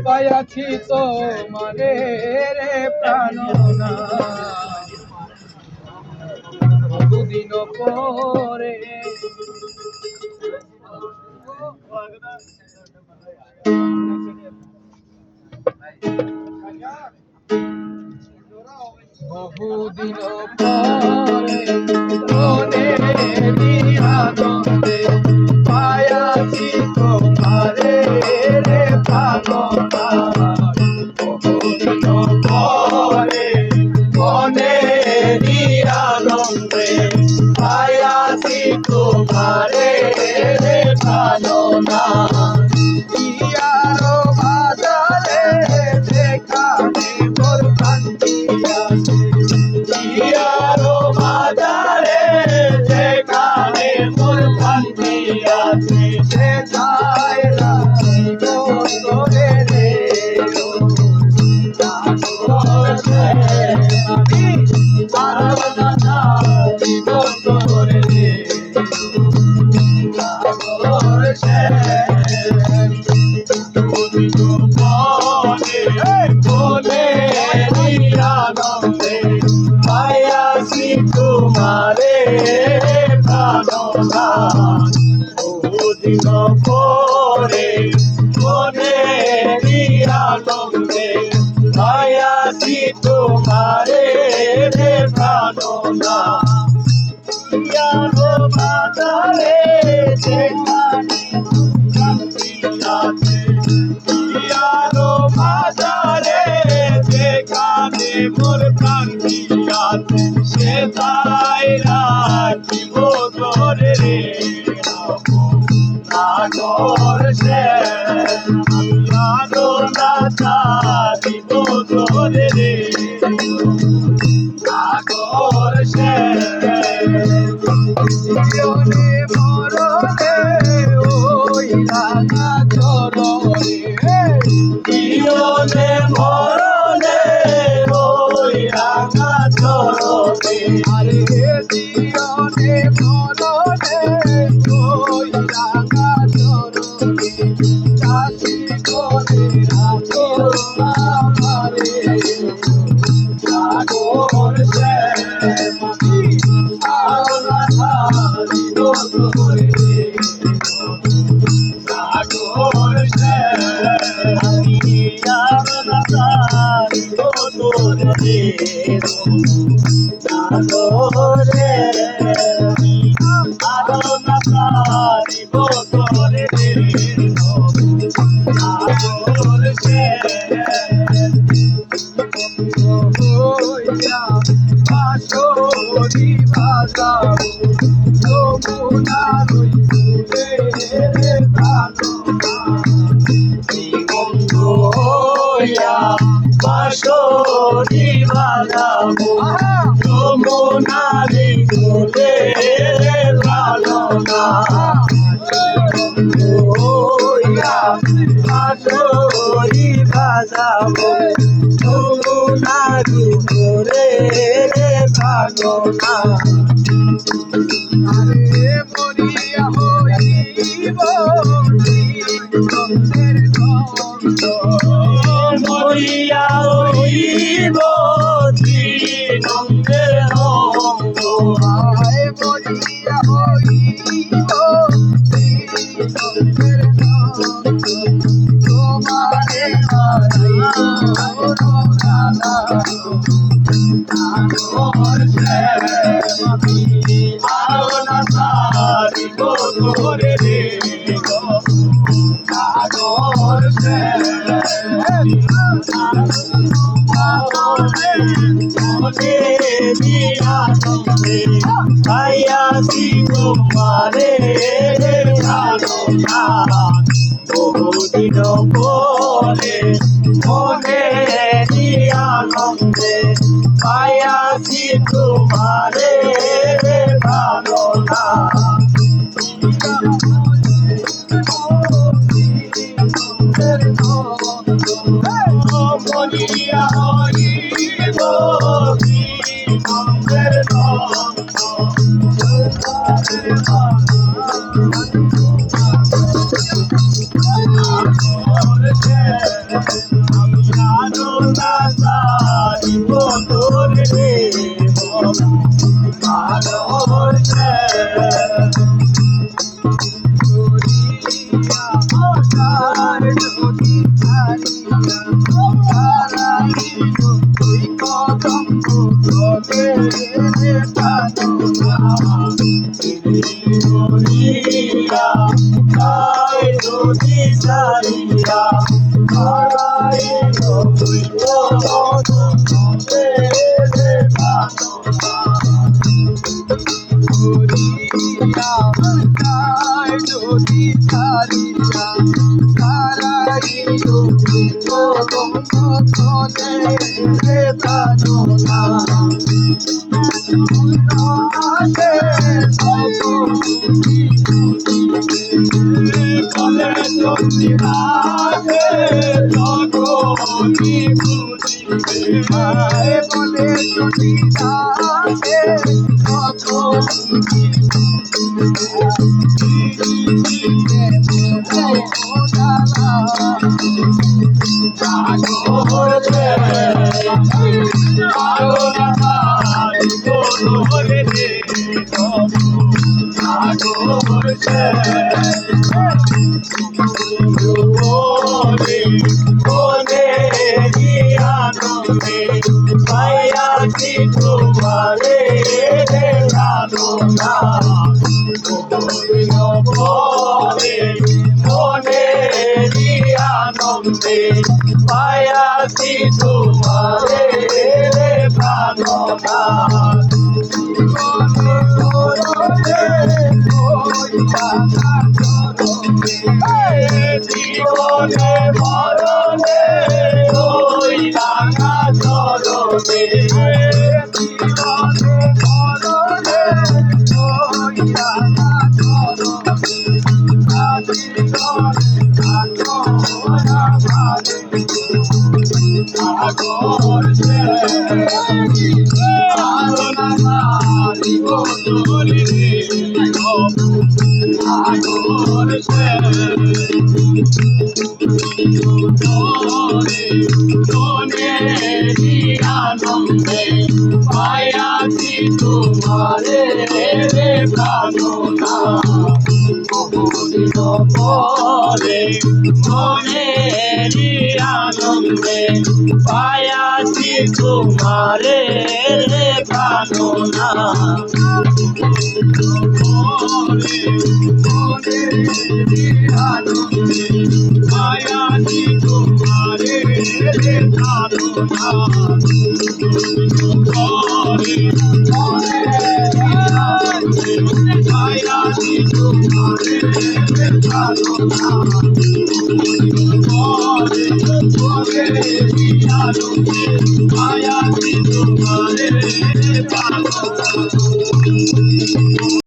পাইয়াছি তোমারে রে প্রাণনা দুদিন পরে বহুদিন পরে মনে আনন্দে পাইয়াছি তোমারে রে প্রাণনা বহুদিন পরে মনে আনন্দে পাইয়াছি তোমারে রে প্রাণনা ইয়ারো বাজারে যেখানে মোর কান্তি আছে ইয়ারো বাজারে যেখানে মোর কান্তি আছে সেথায় রাখিব তোরে রে পারব না দিব তোরে রে তোমারে প্রাণনা বহুদিন পরে মনে আনন্দে পাইয়াছি তোমারে প্রাণনা ইয়ারো বাজারে যেখানে শান্তি আছে ইয়ারো বাজারে যেখানে মোর শান্তি আছে সেথায় রাখিব তোরে রে নাগর সে না দিব তোরে রে নাগর সে জীবনে মরণে ওই রাঙা চরণে জীবনে মরণে ওই রাঙা চরণে আরে জীবনে মরণে ওই রাঙা চরণে চাষি করে রাখো আমারে সাগর সে বাঁশরি বাজাবো যমুনারি কোলে লালনা বাঁশরি বাজাবো যমুনারি কোলে লালনা আরে মরিয়া হইব মরিয়া হইব নন্দের অঙ্গ আয় মরিয়া হইব নন্দের অঙ্গ তোমারে তোরে রে সাগর সে পাইয়াছি তোমারে প্রাণনা বহুদিন পরে মনে আনন্দে পাইয়াছি তোমারে প্রাণনা মরিয়া হইব নন্দের অঙ্গ করছে আমি আরো নাচাইব তোর রে আরো করছে তোমারে জানো না মনে আনন্দে পায়াছি তোমারে জানো না জীবনে মরণে ওই রাঙা চরণে আনন্দে পায়াছি তোমারে কামনা বহুদিন পরে মনেরই আনন্দে পায়াছি তোমারে কামনা Maya,